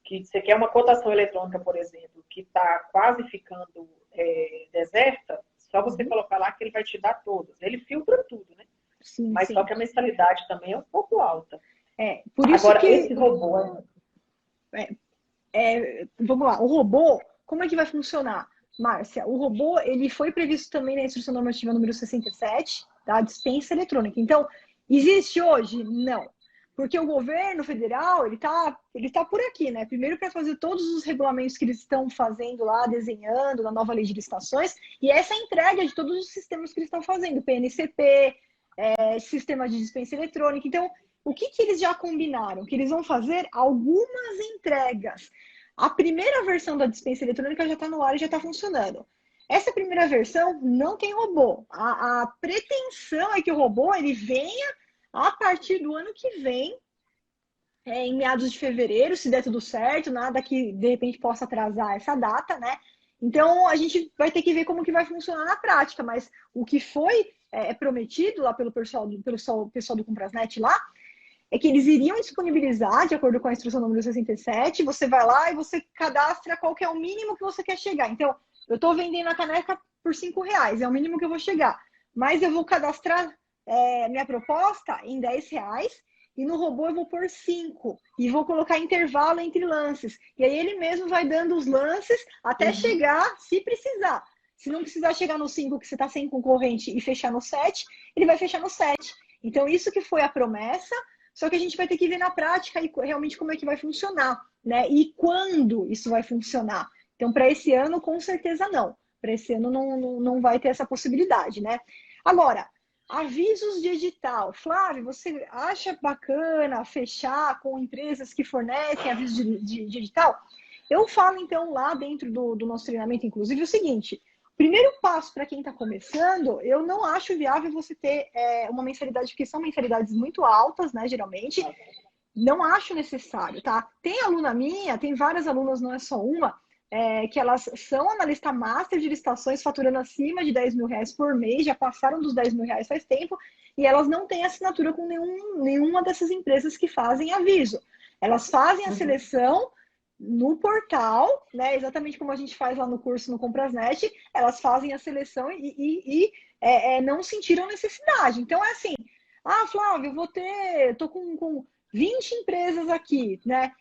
que você quer uma cotação eletrônica, por exemplo, que está quase ficando deserta, só você colocar lá que ele vai te dar todas. Ele filtra tudo, né? Mas só que a mensalidade também é um pouco alta. Por isso agora, que... esse robô... vamos lá, o robô, como é que vai funcionar? Márcia, o robô, ele foi previsto também na Instrução Normativa número 67, da dispensa eletrônica. Então, existe hoje? Não. Porque o governo federal, ele tá por aqui, né? Primeiro para fazer todos os regulamentos que eles estão fazendo lá, desenhando na nova lei de licitações, e essa entrega de todos os sistemas que eles estão fazendo, PNCP, sistema de dispensa eletrônica. Então, o que eles já combinaram? Que eles vão fazer algumas entregas. A primeira versão da dispensa eletrônica já está no ar e já está funcionando. Essa primeira versão não tem robô. A pretensão é que o robô ele venha a partir do ano que vem, em meados de fevereiro, se der tudo certo, nada que de repente possa atrasar essa data, né? Então a gente vai ter que ver como que vai funcionar na prática, mas o que foi prometido lá pelo pessoal do Comprasnet lá, é que eles iriam disponibilizar, de acordo com a instrução número 67, você vai lá e você cadastra qual que é o mínimo que você quer chegar. Então, eu estou vendendo a caneca por R$5, é o mínimo que eu vou chegar. Mas eu vou cadastrar minha proposta em R$10 e no robô eu vou pôr 5 e vou colocar intervalo entre lances. E aí ele mesmo vai dando os lances até chegar, se precisar. Se não precisar chegar no 5 que você está sem concorrente e fechar no 7, ele vai fechar no 7. Então, isso que foi a promessa. Só que a gente vai ter que ver na prática e realmente como é que vai funcionar, né? E quando isso vai funcionar. Então, para esse ano, com certeza não. Para esse ano não vai ter essa possibilidade, né? Agora, avisos de edital. Flávio, você acha bacana fechar com empresas que fornecem avisos de edital? Eu falo, então, lá dentro do nosso treinamento, inclusive, o seguinte... Primeiro passo para quem está começando, eu não acho viável você ter uma mensalidade, porque são mensalidades muito altas, né, geralmente. não acho necessário, tá? Tem aluna minha, tem várias alunas, não é só uma, que elas são analista master de licitações, faturando acima de 10 mil reais por mês, já passaram dos 10 mil reais faz tempo, e elas não têm assinatura com nenhuma dessas empresas que fazem aviso. Elas fazem a seleção no portal, né? Exatamente como a gente faz lá no curso no Comprasnet, elas fazem a seleção e não sentiram necessidade. Então é assim, Flávio, tô com 20 empresas aqui, né?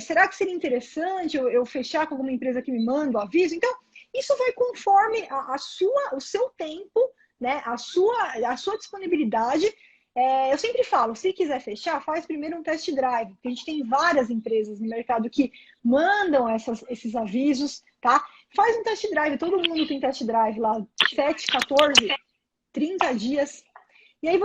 Será que seria interessante eu fechar com alguma empresa que me manda o aviso? Então, isso vai conforme o seu tempo, né? A sua disponibilidade. Eu sempre falo, se quiser fechar, faz primeiro um test drive, porque a gente tem várias empresas no mercado que mandam esses avisos, tá? Faz um test drive, todo mundo tem test drive lá, 7, 14, 30 dias. E aí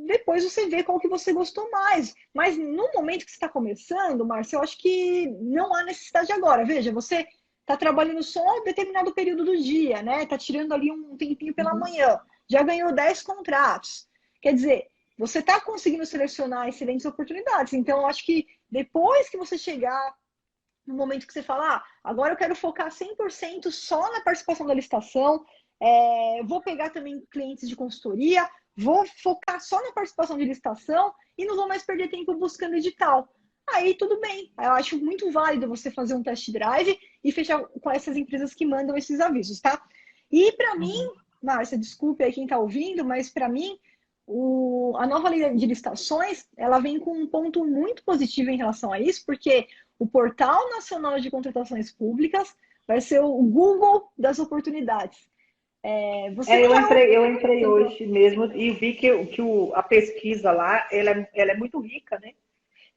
depois você vê qual que você gostou mais. Mas no momento que você está começando, Márcia, eu acho que não há necessidade agora. Veja, você está trabalhando só um determinado período do dia, né? Está tirando ali um tempinho pela manhã. Já ganhou 10 contratos. Quer dizer, você está conseguindo selecionar excelentes oportunidades. Então, eu acho que depois que você chegar no momento que você fala, agora eu quero focar 100% só na participação da licitação, vou pegar também clientes de consultoria, vou focar só na participação de licitação e não vou mais perder tempo buscando edital. Aí tudo bem, eu acho muito válido você fazer um test drive e fechar com essas empresas que mandam esses avisos, tá? E para mim, Márcia, desculpe aí quem está ouvindo, mas para mim, a nova lei de licitações, ela vem com um ponto muito positivo em relação a isso, porque o Portal Nacional de Contratações Públicas vai ser o Google das oportunidades. Eu entrei hoje mesmo e vi que a pesquisa lá, ela é muito rica, né?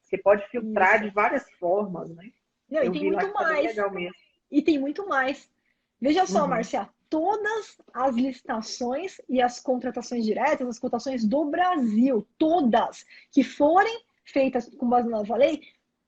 Você pode filtrar de várias formas, né? Não, e tem muito mais. E tem muito mais. Veja só, Márcia, todas as licitações e as contratações diretas, as cotações do Brasil, todas que forem feitas com base na nova lei,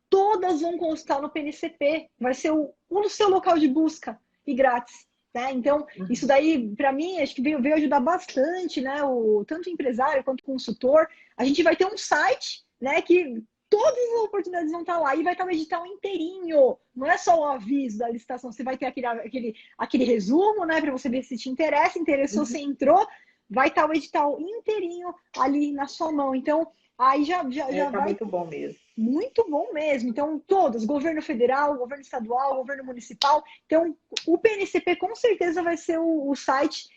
todas vão constar no PNCP. Vai ser no seu local de busca e grátis. Né? Então, isso daí, para mim, acho que veio ajudar bastante, né? Tanto o empresário quanto o consultor. A gente vai ter um site, né, que todas as oportunidades vão estar lá e vai estar o edital inteirinho. Não é só o aviso da licitação, você vai ter aquele resumo, né, para você ver se te interessa, interessou, você entrou, vai estar o edital inteirinho ali na sua mão. Então, aí já tá vai... muito bom mesmo. Muito bom mesmo. Então, todos, governo federal, governo estadual, governo municipal. Então, o PNCP com certeza vai ser o site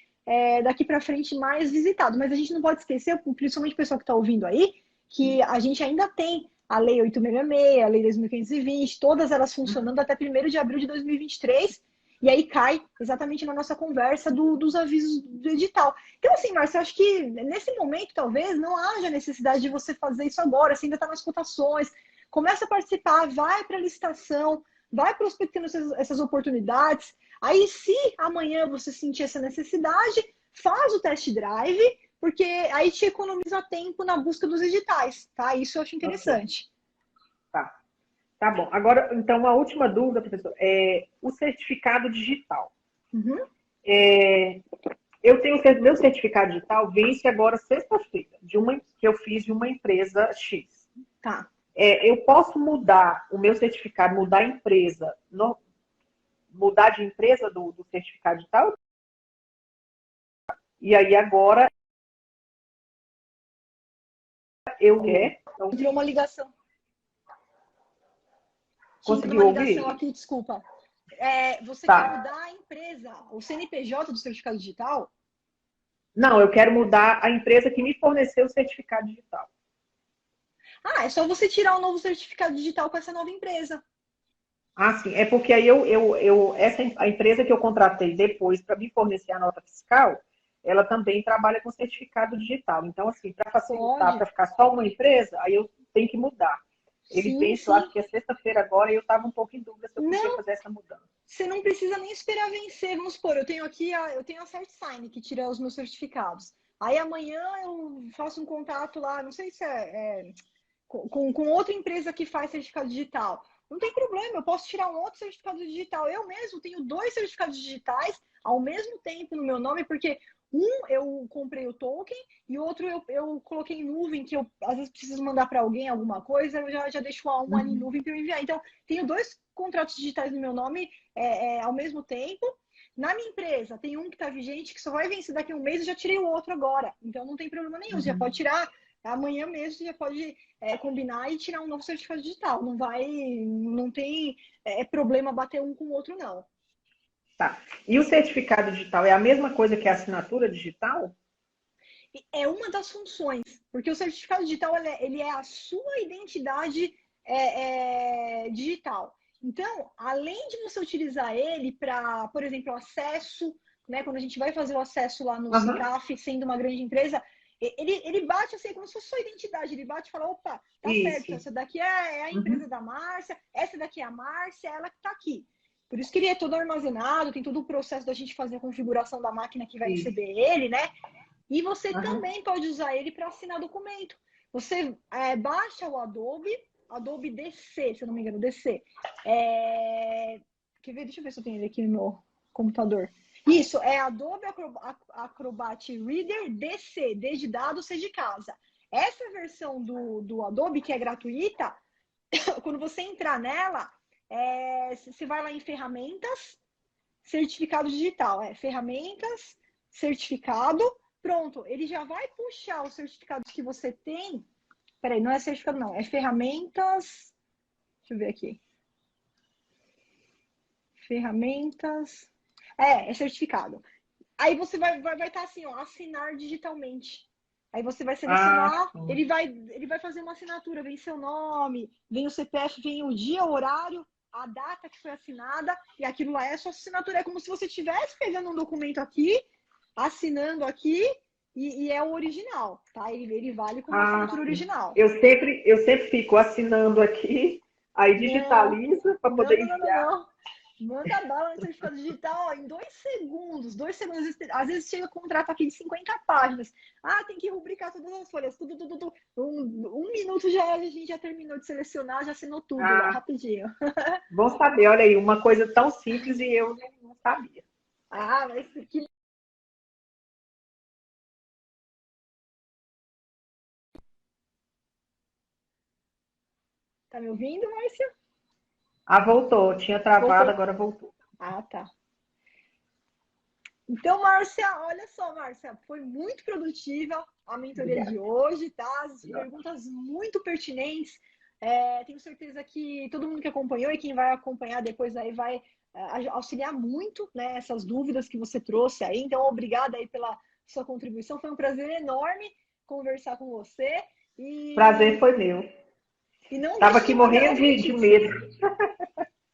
daqui para frente mais visitado. Mas a gente não pode esquecer, principalmente o pessoal que está ouvindo aí, que a gente ainda tem a Lei 866, a Lei 2520, todas elas funcionando até 1º de abril de 2023. E aí cai exatamente na nossa conversa dos avisos do edital. Então, assim, Márcia, eu acho que nesse momento, talvez, não haja necessidade de você fazer isso agora. Você ainda está nas cotações. Começa a participar, vai para a licitação, vai prospectando essas oportunidades. Aí, se amanhã você sentir essa necessidade, faz o test drive, porque aí te economiza tempo na busca dos editais, tá? Isso eu acho interessante. Tá bom. Agora, então, uma última dúvida, professor, o certificado digital. Eu tenho meu certificado digital, vence agora sexta-feira, que eu fiz de uma empresa X. Tá. Eu posso mudar o meu certificado, mudar a empresa, mudar de empresa do certificado digital? E aí agora eu quero. Entrou uma ligação. Conseguiu ouvir? Aqui, desculpa. Você quer mudar a empresa, o CNPJ do certificado digital? Não, eu quero mudar a empresa que me forneceu o certificado digital. É só você tirar um novo certificado digital com essa nova empresa. Sim. É porque aí a empresa que eu contratei depois para me fornecer a nota fiscal, ela também trabalha com certificado digital. Então, assim, para facilitar, para ficar só uma empresa, aí eu tenho que mudar. Ele vence, eu acho que é sexta-feira agora, e eu estava um pouco em dúvida se eu podia fazer essa mudança. Você não precisa nem esperar vencer. Vamos supor, eu tenho a CertSign, que tira os meus certificados. Aí amanhã eu faço um contato lá, não sei se com outra empresa que faz certificado digital. Não tem problema, eu posso tirar um outro certificado digital. Eu mesmo tenho 2 certificados digitais ao mesmo tempo no meu nome, porque Eu comprei o token e outro eu coloquei em nuvem, que eu às vezes preciso mandar para alguém alguma coisa, eu já deixo um ali em nuvem para eu enviar. Então, tenho 2 contratos digitais no meu nome ao mesmo tempo. Na minha empresa, tem um que está vigente, que só vai vencer daqui a um mês, eu já tirei o outro agora. Então, não tem problema nenhum. Você já pode tirar amanhã mesmo, você já pode combinar e tirar um novo certificado digital. Não tem problema bater um com o outro, não. Tá. E o certificado digital é a mesma coisa que a assinatura digital? É uma das funções, porque o certificado digital ele é a sua identidade digital. Então, além de você utilizar ele para, por exemplo, o acesso, né, quando a gente vai fazer o acesso lá no CICAF, sendo uma grande empresa, ele bate assim, como se fosse sua identidade, ele bate e fala, opa, tá certo, essa daqui é a empresa da Márcia, essa daqui é a Márcia, ela que tá aqui. Por isso que ele é todo armazenado, tem todo o processo da gente fazer a configuração da máquina que vai receber ele, né? E você também pode usar ele para assinar documento. Você baixa o Adobe DC, se eu não me engano, DC. Quer ver? Deixa eu ver se eu tenho ele aqui no meu computador. Isso, é Adobe Acrobat Reader DC, D de dado, C de casa. Essa versão do Adobe, que é gratuita, quando você entrar nela, você vai lá em ferramentas, certificado digital. Ferramentas, certificado. Pronto, ele já vai puxar os certificados que você tem. Peraí, não é certificado, não. É ferramentas. Deixa eu ver aqui. Ferramentas. É certificado. Aí você vai estar assim, ó, assinar digitalmente. Aí você vai selecionar, ele vai fazer uma assinatura, vem seu nome, vem o CPF, vem o dia, o horário, a data que foi assinada, e aquilo lá é a sua assinatura. É como se você estivesse pegando um documento aqui, assinando aqui, e é o original, tá? Ele vale como assinatura original. Eu sempre fico assinando aqui, aí digitalizo para poder enviar. Não. Manda bala no certificado digital, ó, em 2 segundos. 2 segundos. Às vezes chega contrato aqui de 50 páginas. Tem que rubricar todas as folhas. Tudo. Um minuto a gente já terminou de selecionar, já assinou tudo lá, rapidinho. Bom saber, olha aí, uma coisa tão simples e eu não sabia. Mas que... Tá me ouvindo, Márcia? Voltou. Tinha travado, agora voltou. Tá. Então, Márcia, olha só, Márcia, foi muito produtiva a mentoria de hoje, tá? As perguntas muito pertinentes. Tenho certeza que todo mundo que acompanhou e quem vai acompanhar depois aí vai auxiliar muito, né, essas dúvidas que você trouxe aí. Então, obrigada aí pela sua contribuição. Foi um prazer enorme conversar com você. Prazer foi meu. Estava aqui morrendo de medo.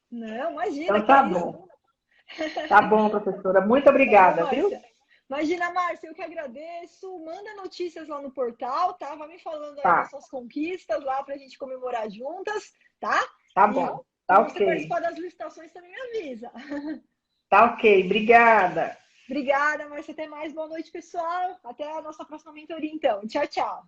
Não, imagina. Então tá bom. Tá bom, professora. Muito obrigada, viu? Imagina, Márcia, eu que agradeço. Manda notícias lá no portal, tá? Vai me falando aí das suas conquistas lá pra gente comemorar juntas, tá? Tá bom. Tá ok. Se você participar das licitações, também me avisa. Tá ok. Obrigada. Obrigada, Márcia. Até mais. Boa noite, pessoal. Até a nossa próxima mentoria, então. Tchau, tchau.